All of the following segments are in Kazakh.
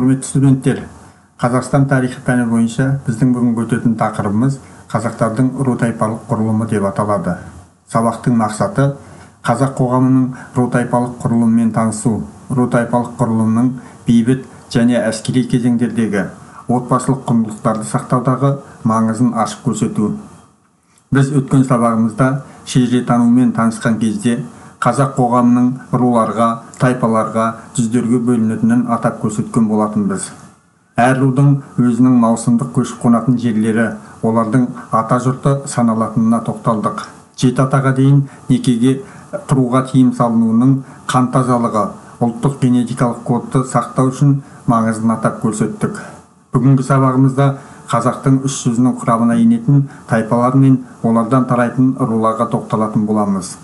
Құрметті студенттер, Қазақстан тарихы пәні бойынша біздің бүгінгі өтетін тақырыбымыз қазақтардың ру-тайпалық құрылымы деп аталады. Сабақтың мақсаты қазақ қоғамының ру-тайпалық құрылымымен танысу, ру-тайпалық құрылымның бейбіт және әскери кезеңдердегі отбасылық құндылықтарды сақтаудағы маңызын ашып көрсету. Біз өткен сабағымызда шежіретанумен танысқан кезде қазақ қоғамының руларға, тайпаларға, жүздерге бөлінетінін атап көрсеткен болатынбыз. Әр рудың өзінің маусымдық көшіп қонатын жерлері, олардың ата жұрты саналатынына тоқталдық. Жеті атаға дейін некеге тұруға тыйым салынуының қан тазалығы, ұлттық генетикалық кодты сақтау үшін маңызын атап көрсеттік. Бүгінгі сабағымызда қазақтың үш жүзінің құрамына енетін тайпалар мен олардан тарайтын руларға тоқталатын боламыз.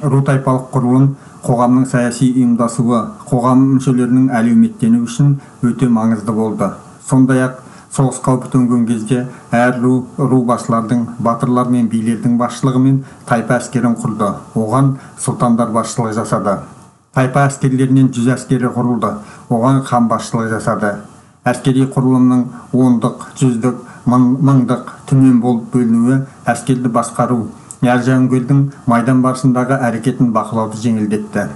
Ру-тайпалық құрылым қоғамның саяси ұйымдасуы, қоғам мүшелерінің әлеуметтену үшін өте маңызды болды. Сондай-ақ соғыс қаупі төнген кезде әр ру басшылардың, батырлар мен билердің басшылығымен тайпа әскерін құрды. Оған сұлтандар басшылық жасады. Тайпа әскерлерінен 100 әскері құрылды. Оған хан басшылық жасады. Әскери құрылымның ондық, жүздік, мыңдық төмен болып бөлінуі әскерді басқару, әр жауынгердің майдан барысындағы әрекетін бақылауды жеңілдетті.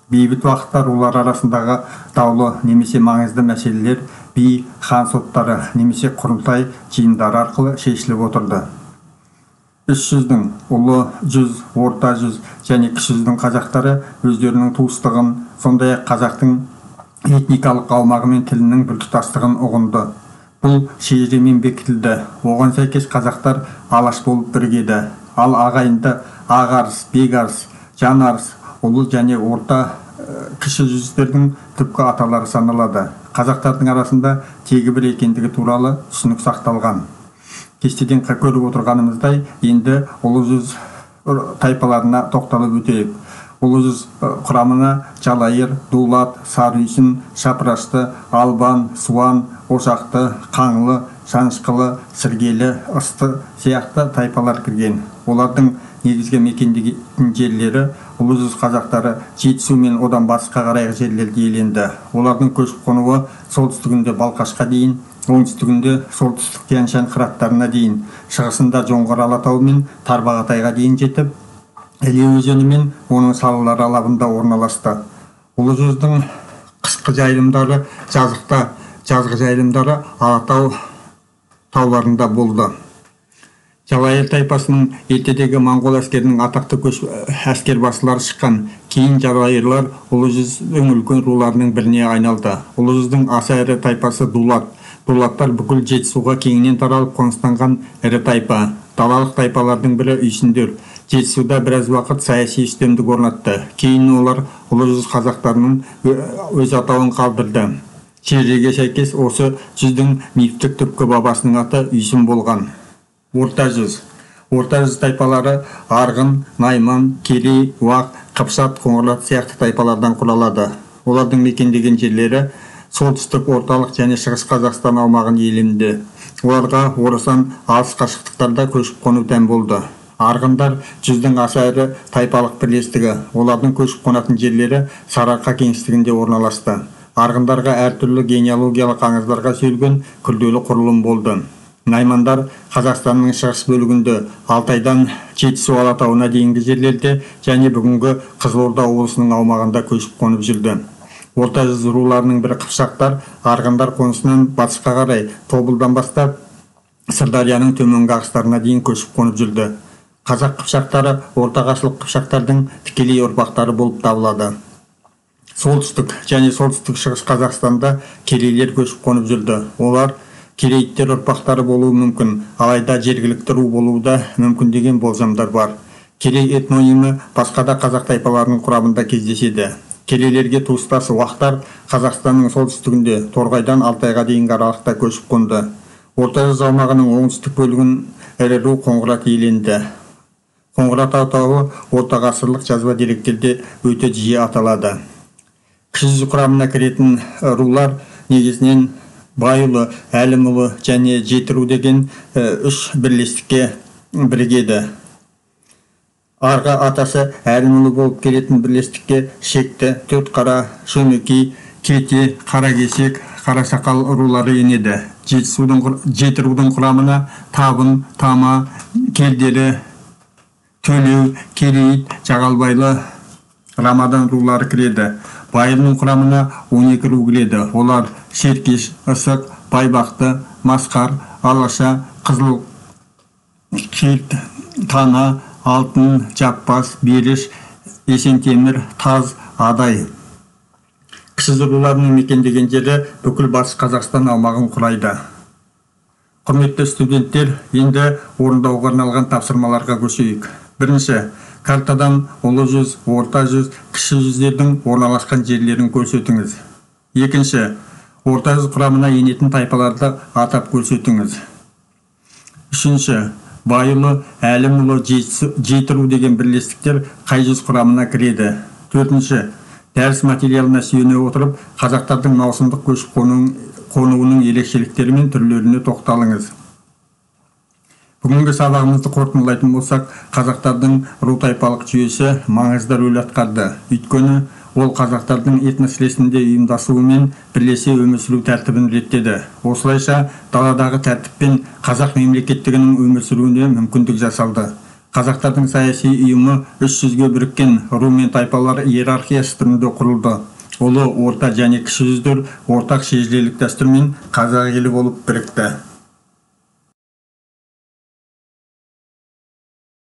Бейбіт уақытта рулар арасындағы даулы немесе маңызды мәселелер би, хан соттары немесе құрылтай жиындары арқылы шешіліп отырды. Үш жүздің ұлы жүз, орта жүз және кіші жүздің қазақтары өздерінің туыстығын, сондай-ақ қазақтың этникалық аумағы мен тілінің біртұтастығын ұғынды. Бұл шежіремен бекітілді. Оған сәйкес қазақтар алаш болып бірігеді. Ал ағайынды ағарыс, бекарыс, жанарыс, ұлы және орта кіші жүздердің түпкі аталары саналады. Қазақтардың арасында тегі бір екендігі туралы түсінік сақталған. Кестеден көріп отырғанымыздай, енді ұлы жүз тайпаларына тоқталып өтейік. Ұлы жүз құрамына Жалайыр, Дулат, Сарүйсін, Шапырашты, Албан, Суан, Ошақты, Қаңлы, Шанышқылы, Сіргелі, Ысты сияқты тайпалар кірген. Олардың негізгі мекендеген жерлері ұлы жүз қазақтары Жетісу мен одан батысқа қарайғы жерлерді иеленді. Олардың көшіп қонуы солтүстігінде Балқашқа дейін, оңтүстігінде солтүстік Тянь-Шань қыраттарына дейін, шығысында Жоңғар Алатауы мен Тарбағатайға дейін жетіп, Іле өзені мен оның салалары алабында орналасты. Ұлы жүздің қысқы жайылымдары жазықта, жазғы жайылымдары Алатау тауларында болды. Жалайыр тайпасының ертедегі моңғол әскерінің атақты әскер басшылары шыққан. Кейін жалайырлар ұлы жүздің үлкен руларының біріне айналды. Ұлы жүздің аса ірі тайпасы Дулат. Дулаттар бүкіл Жетісуға кеңінен таралып қоныстанған ірі тайпа. Далалық тайпалардың бірі үйсіндер. Жетісуда біраз уақыт саяси үстемдік орнатты. Кейін олар ұлы жүз қазақтарының өз атауын қалдырды. Шежіреге сәйкес осы жүздің мифтік түпкі бабасының аты Үйсін болған. Орта жүз. Орта жүз тайпалары Арғын, Найман, Керей, Уақ, Қыпшақ, Қоңырлат сияқты тайпалардан құралады. Олардың мекендеген жерлері солтүстік, орталық және шығыс Қазақстан аумағын иеленді. Оларға орасан алыс қашықтықтарда көшіп қону тән болды. Арғындар жүздің аса ірі тайпалық бірлестігі. Олардың көшіп қонатын жерлері Сарыарқа кеңістігінде орналасты. Арғындарға әртүрлі генеалогиялық аңыздарға сүйелген күрделі құрылым болды. Наймандар Қазақстанның шығыс бөлігінде Алтайдан Жетісу Алатауына дейінгі жерлерде және бүгінгі Қызылорда облысының аумағында көшіп қонып жүрді. Орта жүз руларының бірі қыпшақтар арғындар қонысынан батысқа қарай Тобылдан бастап Сырдарияның төменгі ағыстарына дейін көшіп қонып жүрді. Қазақ қыпшақтары ортағасырлық қыпшақтардың тікелей ұрпақтары болып табылады. Солтүстік және солтүстік шығыс Қазақстанда керейлер көшіп қонып жүрді. Олар керейттер ұрпақтары болуы мүмкін, алайда жергілікті ру болуы да мүмкін деген болжамдар бар. Керей этнонимі басқа да қазақ тайпаларының құрамында кездеседі. Керейлерге туыстас уақтар Қазақстанның солтүстігінде Торғайдан Алтайға дейінгі аралықта көшіп қонды. Орта жүз аумағының оңтүстік бөлігін ірі ру Қоңырат иеленді. Қоңырат атауы ортағасырлық жазба деректерде өте жиі аталады. Кіші жүз құрамына кіретін рулар негізінен Байұлы, Әлімұлы және Жетіру деген үш бірлестікке бірігеді. Арғы атасы Әлімұлы болып келетін бірлестікке Шекті, Төртқара, Шөмекей, Кете, Қаракесек, қарасақал рулары енеді. Жеті рудың құрамына Табын, Тама, Келделі, Төлеу, Керейіт, Жағалбайлы, Рамадан рулары кіреді. Байырдың құрамына 12 ру кіреді. Олар Шеркеш, Ысық, Байбақты, Масқар, Алаша, Қызыл Қилт, Тана, Алтын, Жаппас, Беріш, Есентемір, Таз, Адай. Кіші руларының мекендеген жері бүкіл Батыс Қазақстан аумағын құрайды. Құрметті студенттер, енді орындауға арналған тапсырмаларға көшейік. Бірінші, картадан ұлы жүз, орта жүз, кіші жүздердің орналасқан жерлерін көрсетіңіз. Екінші, орта жүз құрамына енетін тайпаларды атап көрсетіңіз. Үшінші, Байұлы, Әлімұлы, Жетіру деген бірлестіктер қай жүз құрамына кіреді. Төртінші, дәріс материалына сүйене отырып, қазақтардың маусымдық көшіп қонуының ерекшеліктері мен түрлеріне тоқталыңыз. Бүгінгі сабағымызды қорытындылайтын болсақ, қазақтардың ру-тайпалық жүйесі маңызды рөл атқарды. Өйткені ол қазақтардың этнос ретінде ұйымдасуы мен бірлесе өмір сүру тәртібін реттеді. Осылайша даладағы тәртіппен қазақ мемлекеттігінің өмір сүруіне мүмкіндік жасалды. Қазақтардың саяси ұйымы 300-ге біріккен ру мен тайпалар иерархиясы түрінде құрылды. Ұлы, орта және кіші жүздер ортақ шежірелік дәстүрмен қазақ елі болып бірікті.